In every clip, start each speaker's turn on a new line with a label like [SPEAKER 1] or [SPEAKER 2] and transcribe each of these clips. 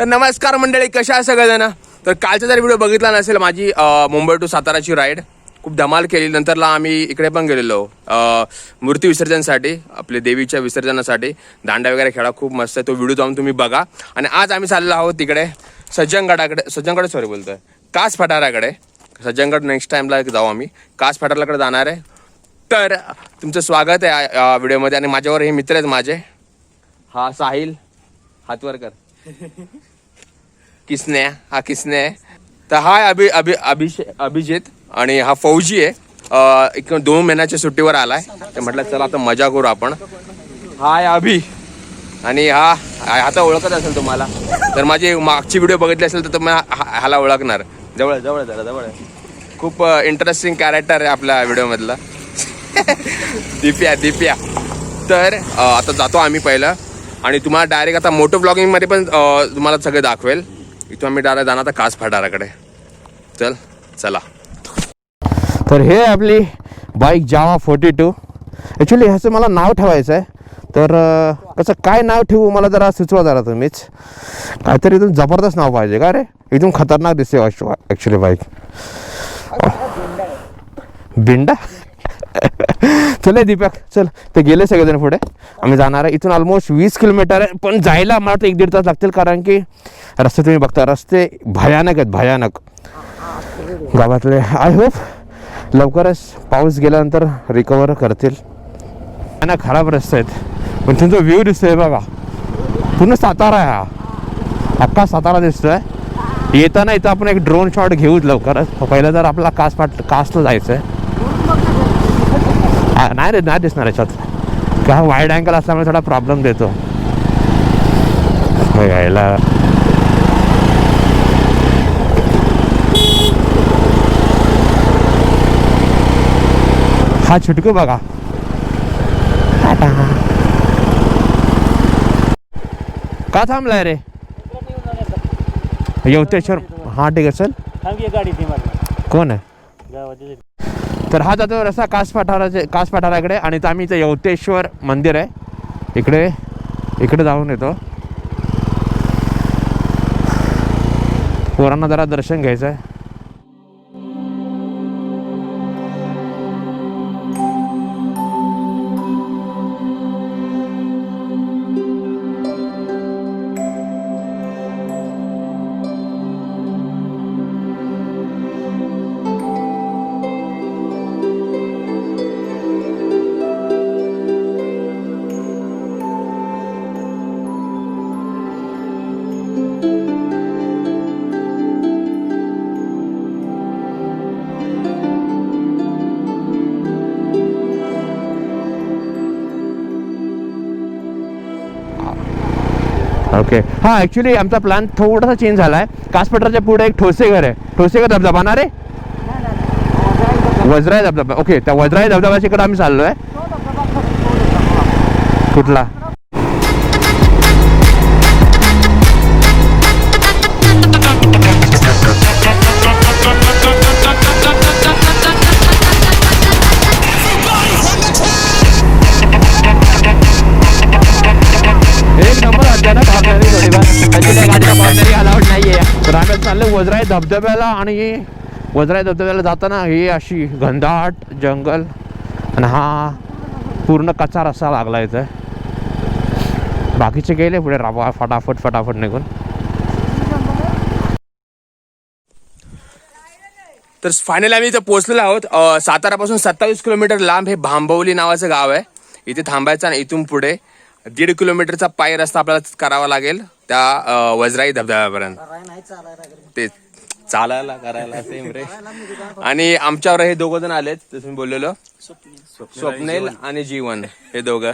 [SPEAKER 1] नमस्कार मंडळी, कशा आहे सगळेजण. तर कालचा जर व्हिडिओ बघितला नसेल माझी मुंबई टू साताराची राईड खूप धमाल केली. नंतरला आम्ही इकडे पण गेलेलो मूर्ती विसर्जनसाठी, आपले देवीच्या विसर्जनासाठी. दांडा वगैरे खेळा खूप मस्त आहे, तो व्हिडिओ जाऊन तुम्ही बघा. आणि आज आम्ही चाललो आहोत तिकडे सज्जनगड कास पठाराकडे. सज्जनगड नेक्स्ट टाइमला जाऊ आम्ही, कास पठाराकडे जाणार आहे. तर तुमचं स्वागत आहे या व्हिडिओमध्ये. आणि माझ्यावर हे मित्र आहेत माझे. हा साहिल, हातवर कर. किसने हा किसने आहे. तर हा अभिजित आणि हा फौजी आहे. 2 महिन्याच्या सुट्टीवर आलाय. तर म्हटलं चला आता मजा करू आपण. हा आहे अभि आणि हा आता ओळखत असेल तुम्हाला. तर माझी मागची व्हिडिओ बघितली असेल तर तुम्ही ह्याला ओळखणार. जवळ जवळ जरा जवळ. खूप इंटरेस्टिंग कॅरेक्टर आहे आपल्या व्हिडिओमधला. दिप्या. तर आता जातो आम्ही पहिलं आणि तुम्हाला डायरेक्ट आता मोटो ब्लॉगिंगमध्ये पण तुम्हाला सगळं दाखवेल. इथून आम्ही डायरेक्ट जाणार आता कास पठाराकडे. चला.
[SPEAKER 2] तर हे आपली बाईक जावा 42. ॲक्च्युली ह्याचं मला नाव ठेवायचं आहे. तर कसं काय नाव ठेवू मला जरा सुचवा जरा तुम्हीच. काहीतरी इथून जबरदस्त नाव पाहिजे का रे. एकदम खतरनाक दिसते ॲक्च्युली बाईक. बिंडा. चल दीपक चल. ते गेले सगळेजण पुढे. आम्ही जाणार आहे. इथून ऑलमोस्ट 20 किलोमीटर आहे. पण जायला मला तर 1-1.5 तास लागतील, कारण की रस्ते तुम्ही बघता, रस्ते भयानक आहेत, भयानक गावातले. आय होप लवकरच पाऊस गेल्यानंतर रिकवर करतील. भयानक खराब रस्ते आहेत. पण तुमचा व्ह्यू दिसतोय बघा, पूर्ण सातारा आहे. हा अख्खा सातारा दिसतोय. येताना इथं आपण एक ड्रोन शॉट घेऊच लवकरच. पहिलं जर आपला कासला जायचं आहे. नाही रे, नाही दिसणार याच्यात, का वाईड अँगल असल्यामुळे थोडा प्रॉब्लेम देतो यायला. हा छुटकू बघा. का थांबलाय रे. यवतेश्वर. हा ठीक आहे चल. कोण आहे. तर हा जातो रस्ता कास पठाराकडे. आणि आम्ही इथं यवतेश्वर मंदिर आहे, इकडे जाऊन येतो. पोरांना जरा दर्शन घ्यायचं आहे. ओके. हां ॲक्च्युली आमचा प्लॅन थोडासा चेंज झाला आहे. कास पठाराच्या पुढे एक ठोसेघर आहे. ठोसेघर धबधबा ना रे. वजराई धबधबा. ओके, त्या वजराई धबधब्याच्या इकडे आम्ही चाललो आहे. कुठला. तर आम्ही चाललो वजराई धबधब्याला. आणि वजराई धबधब्याला जाताना हे अशी घनदाट जंगल आणि हा पूर्ण कच्चा रस्ता लागला इथं. बाकीचे गेले पुढे फटाफट निघून.
[SPEAKER 1] तर फायनली आम्ही इथं पोहोचलेलो आहोत. सातारापासून 27 किलोमीटर लांब हे भांबवली नावाचं गाव आहे. इथे थांबायचं आणि इथून पुढे 1.5 किलोमीटरचा पायी रस्ता आपल्याला करावा लागेल त्या वजराई धबधब्यापर्यंत. ते चालायला करायला सेम रे. आणि आमच्यावर हे 2 जण आलेत, जसं मी बोललेलो, स्वप्नेल आणि जीवन. हे 2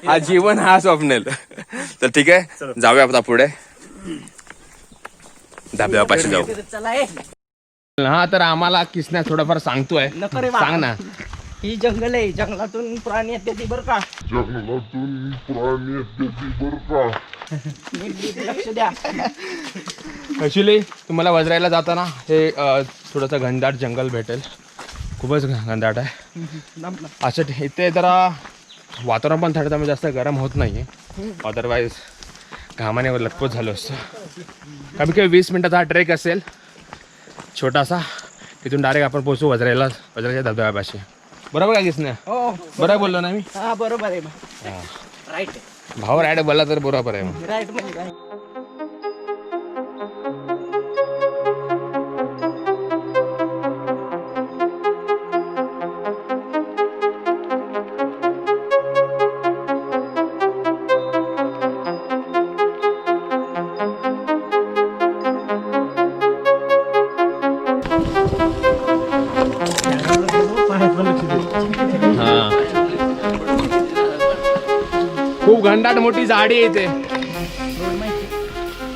[SPEAKER 1] हा जीवन, हा स्वप्नेल. तर ठीक आहे, जाऊया आता पुढे धबधब्यापाशी जाऊ. हा तर आम्हाला किसण्या थोडंफार सांगतोय. सांग ना.
[SPEAKER 3] ही जंगल आहे, जंगलातून प्राणी येते ती बरं का. लक्ष द्या.
[SPEAKER 1] ॲक्च्युली तुम्हाला वजराईला जाताना हे थोडंसं घनदाट जंगल भेटेल. खूपच घनदाट आहे. असं इथे जरा वातावरण पण थोडं जास्त गरम होत नाही. अदरवाईज घामाने लटपट झालो असतो. कमी कमी 20 मिनिटाचा हा ट्रेक असेल छोटासा. तिथून डायरेक्ट आपण पोहोचू वज्राच्या धबधब्यापाशी. बरोबर काय किसने?
[SPEAKER 3] हो
[SPEAKER 1] बरोबर बोललो ना मी?
[SPEAKER 3] हा बरोबर आहे राईट
[SPEAKER 1] भाऊ राईट बोलला तर बरोबर आहे मग.
[SPEAKER 3] राईट म्हणजे राईट.
[SPEAKER 1] खूप घनदाट मोठी झाडी येते.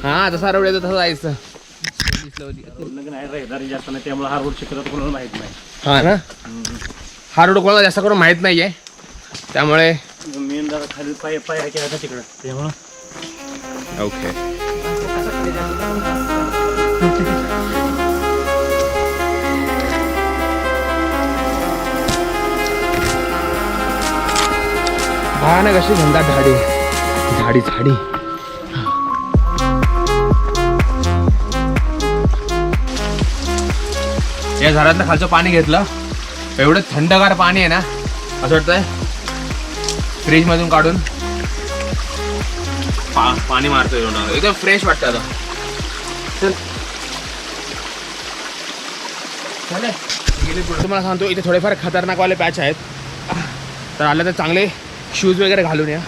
[SPEAKER 1] हा जसा रोड येतो तसं जायचं.
[SPEAKER 4] जास्त नाही त्यामुळे हा रोड शिकत कोणाला माहित नाही.
[SPEAKER 1] हा ना, हा रोड कोणाला जास्त करून माहित नाहीये त्यामुळे
[SPEAKER 4] मेन जरा खाली पाय पाय केला तिकडं त्यामुळं.
[SPEAKER 1] ओके हा ना, कशी घनदाट झाडी झाडी झाडी. या झाडातलं खालचं पाणी घेतलं, एवढं थंडगार पाणी आहे ना, असं वाटतंय फ्रीज मधून काढून पाणी मारतोय. एकदम फ्रेश वाटतं आता. चल तुम्हाला सांगतो इथे थोडेफार खतरनाकवाले पॅच आहेत, तर आलं तर चांगले शूज वगैरे घालून या.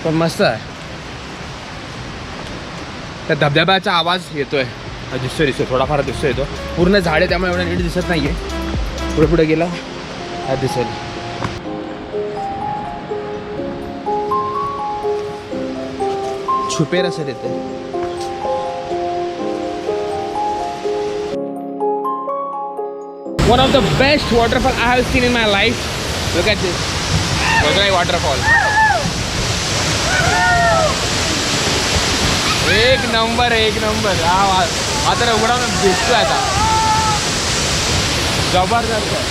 [SPEAKER 1] पण मस्त आहे. त्या धबधब्याचा आवाज येतोय, दिसतोय थोडाफार दिसतोय. येतो पूर्ण झाड आहे त्यामुळे एवढं नीट दिसत नाहीये. पुढे पुढे गेला हा दिसेल. छुपे रस्ते येते. One of the best waterfall I have seen in my life. Look at this. Vajrai waterfall. एक नंबर एक नंबर. हा तर उघडावून दिसतोय आता. जबरदस्त आहे.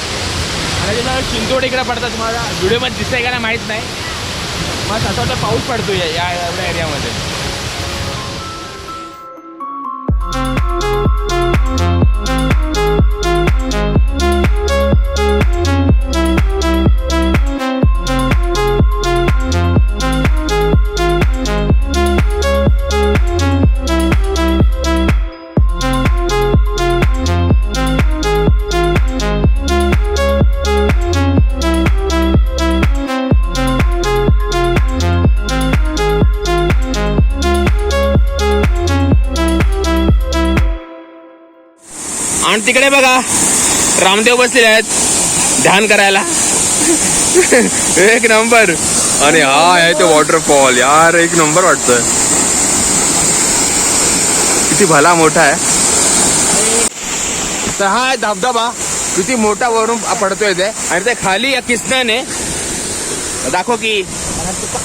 [SPEAKER 1] आणि त्याच्यावर चिंचोड इकडे पडतात. तुम्हाला व्हिडिओमध्ये दिसतंय का नाही माहीत नाही. मग असं वाटतं पाऊस पडतोय या एवढ्या एरियामध्ये. आणि तिकडे बघा रामदेव बसलेले आहेत ध्यान करायला. एक नंबर. आणि हा आहे तो वॉटरफॉल. यार एक नंबर वाटतोय. किती भला मोठा आहे. तर हा आहे धबधबा. किती मोठा वरून पडतोय ते. आणि ते खाली या किसनाने दाखव की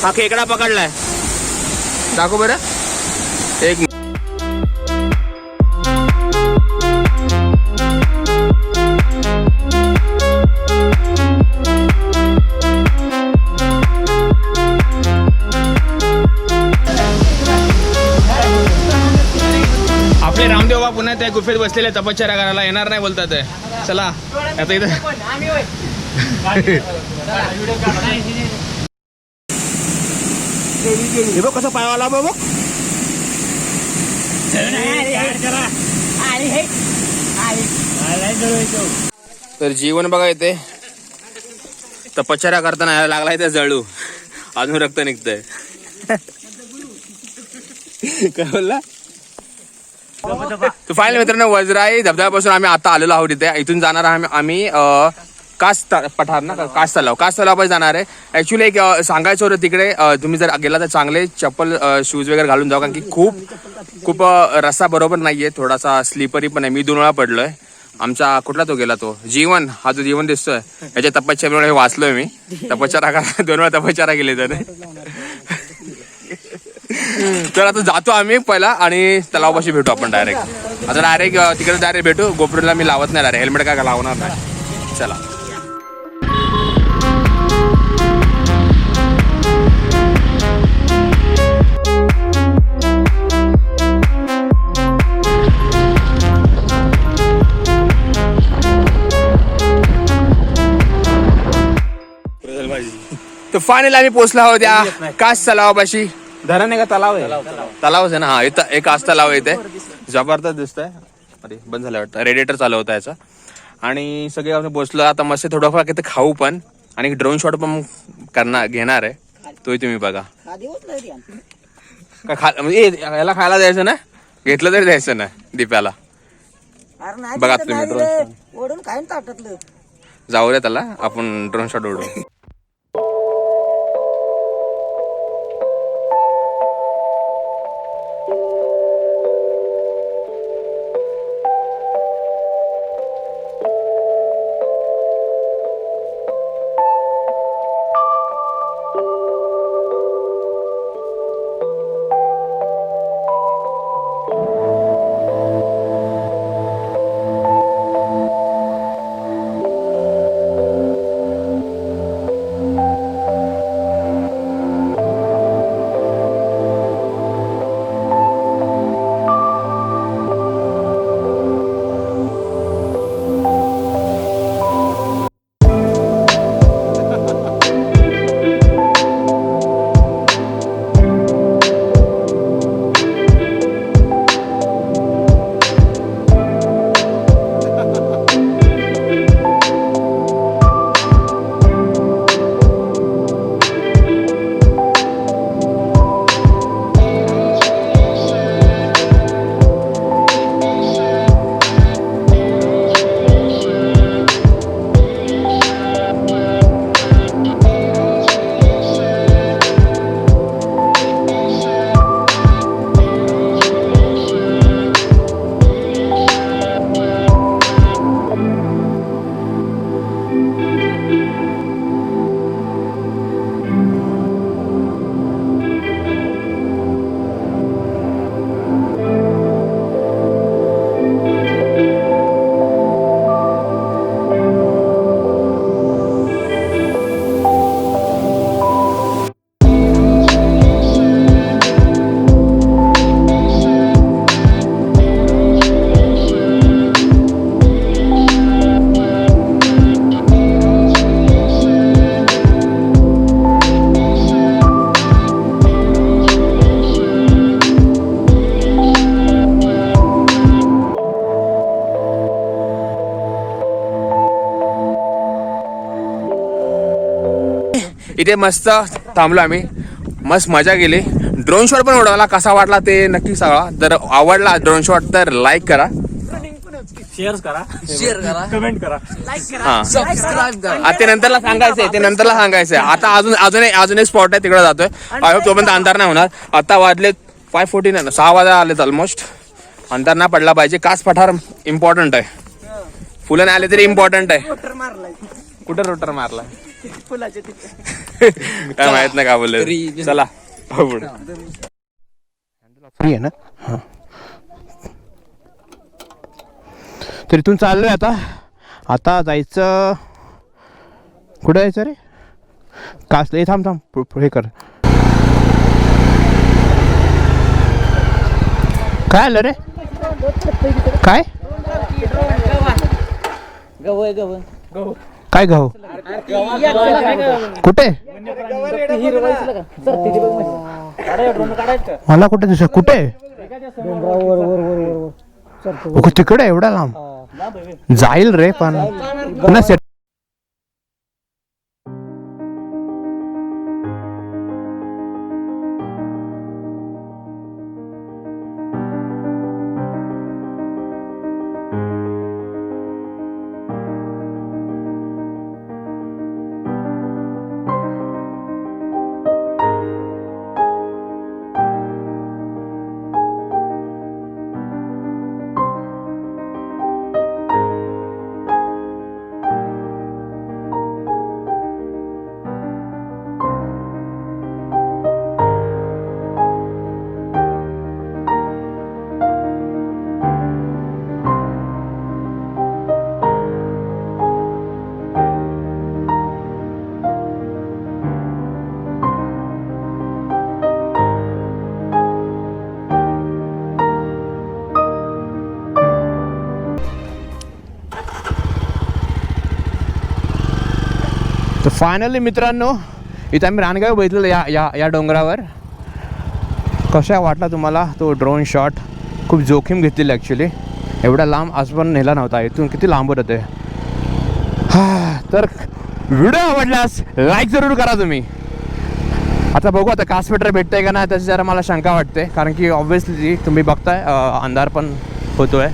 [SPEAKER 1] हा खेकडा पकडलाय. दाखव बरं. एक आपले रामदेव बाबा पुन्हा त्या गुफेत बसलेले तपश्चर्या करायला येणार नाही बोलतात. चला आता इथं हे बघ कसं पायवाला बघ. तर जीवन बघा येते तपश्चर्या करताना यायला लागलाय त्या जळू. अजून रक्त निघतंय. काय बोलला? तर फायनल मित्रांनो वज्राई धबधब्यापासून आम्ही आता आलेलो आहोत. इथे इथून जाणार आम्ही कास पठार ना कास तलाव जाणार आहे. ऍक्च्युली एक सांगायचं होतं तिकडे तुम्ही जर गेला तर चांगले चप्पल शूज वगैरे घालून जाऊ, कारण की खूप रस्ता बरोबर नाहीये. थोडासा स्लिपरी पण आहे. मी 2 वेळा पडलोय. आमचा कुठला तो गेला तो जीवन. हा जो जीवन दिसतोय याच्या तपश्चर्यामुळे वाचलोय मी. तपश्चर्या 2 वेळा तपश्चर्या केली त्याने. तर आता जातो आम्ही पहिला आणि तलावापाशी भेटू आपण डायरेक्ट. आता डायरेक्ट तिकडे डायरेक्ट भेटू. गोप्रोला मी लावत नाही डायरेक्ट. हेल्मेट काय लावणार नाही. चला तर फायनली आम्ही पोहोचलो आहोत या कास तलावापाशी. धरण आहे का तलाव आहे? तलावच आहे ना. हा इथं एक कास तलाव इथे जबरदस्त दिसतंय. अरे बंद झालं वाटतं, रेडिएटर चालू होता याचा. आणि सगळे आपण पोहोचलो. आता मस्त थोडंफार किती खाऊ पण आणि ड्रोन शॉट पण घेणार आहे. तोही तुम्ही बघा. म्हणजे याला खायला द्यायचं ना, घेतलं तरी द्यायचं ना दिप्याला. बघा तुम्ही ड्रोन
[SPEAKER 3] ओढून काय ताटतलं.
[SPEAKER 1] जाऊ रे त्याला, आपण ड्रोन शॉट उडू. इथे मस्त थांबलो आम्ही, मस्त मजा केली. ड्रोन शॉट पण उडवला. कसा वाटला ते नक्की सांगा. जर आवडला ड्रोन शॉट तर लाईक करा,
[SPEAKER 4] शेअर करा, कमेंट करा.
[SPEAKER 3] सबस्क्राईब करा.
[SPEAKER 1] ते नंतरला सांगायचंय. आता अजून एक स्पॉट आहे, तिकडे जातोय. तोपर्यंत अंधार नाही होणार. आता वाजले 5:49, 6 वाजा आलेत ऑलमोस्ट. अंधार नाही पडला पाहिजे. कास पठार इम्पॉर्टंट आहे. फुलं नाही आले तरी इम्पॉर्टंट आहे. कुठं रोटर मारला काय माहित नाही का बोलले. चला पुढे.
[SPEAKER 2] फ्री आहे ना. हां, तर इथून चाललोय आता जायचं. कुठं जायचं रे? कास. थांब हे कर. काय आलं रे? काय काय गहू? कुठे? मला कुठे दिसत? कुठे? तिकडे एवढा लांब जाईल रे. पण फायनली मित्रांनो इथं आम्ही रानगाव बघितलेलं या या या डोंगरावर. कशा वाटला तुम्हाला तो ड्रोन शॉट? खूप जोखीम घेतलेली ॲक्च्युली. एवढा लांब आज पण नेला नव्हता. इथून किती लांब होते. तर व्हिडिओ आवडल्यास लाईक जरूर करा तुम्ही. आता बघू आता कास पठार भेटतंय का नाही त्याची जरा मला शंका वाटते, कारण की ऑब्व्हियसली तुम्ही बघताय अंधार पण होतोय.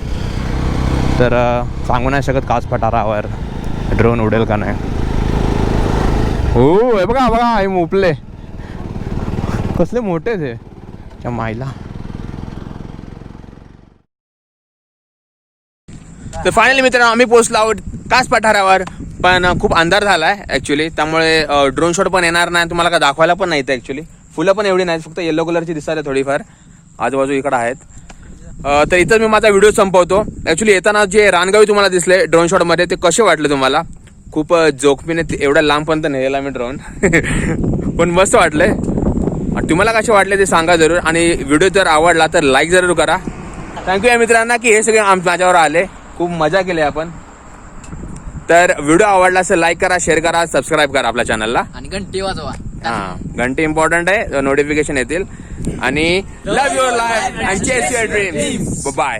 [SPEAKER 2] तर सांगू नाही शकत कास पठारावर ड्रोन उडेल का नाही. हो हे बघा बघा हे मोपले कसले मोठे ते त्या माईला.
[SPEAKER 1] तर फायनली मित्रांनो आम्ही पोहोचलो आहोत कास पठारावर. पण खूप अंधार झाला आहे ॲक्च्युली, त्यामुळे ड्रोन शॉट पण येणार नाही, तुम्हाला काय दाखवायला पण नाही ॲक्च्युली. फुलं पण एवढी नाहीत, फक्त येलो कलरची दिसतात थोडीफार आजूबाजू इकडं आहेत. तर इथं मी माझा व्हिडिओ संपवतो. ॲक्च्युली येताना जे रानगावी तुम्हाला दिसले ड्रोन शॉटमध्ये ते कसे वाटले तुम्हाला? खूप जोखमीने एवढ्या लांबपर्यंत नेला मी ड्रोन पण मस्त वाटले. तुम्हाला कसे वाटले ते सांगा जरूर, आणि व्हिडिओ जर आवडला तर लाईक जरूर करा. थँक्यू या मित्रांना की हे सगळे माझ्यावर आले, खूप मजा केली आपण. तर व्हिडिओ आवडला असेल लाईक करा, शेअर करा, सबस्क्राईब करा आपल्या चॅनलला,
[SPEAKER 3] आणि घंटी वाजवा.
[SPEAKER 1] हां घंटी इम्पॉर्टंट आहे, नोटिफिकेशन येतील. आणि love your life and chase your dreams. Bye.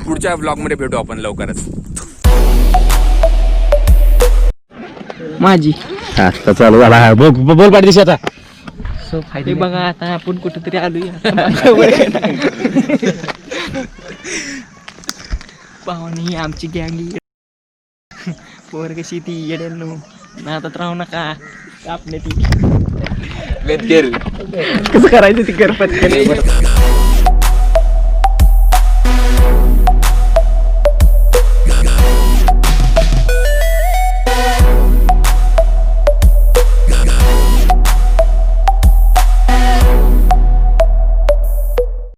[SPEAKER 1] पुढच्या ब्लॉगमध्ये भेटू आपण लवकरच.
[SPEAKER 3] माझी
[SPEAKER 2] चालू झाला. बोल पाठी आता.
[SPEAKER 3] सो फायदे बघा आता आपण कुठेतरी आलोय. पाहुणी आमची गँग पोर कशी ती येडेल ना आता राहू नका आपल्या ती कसं करायचं ती करपत.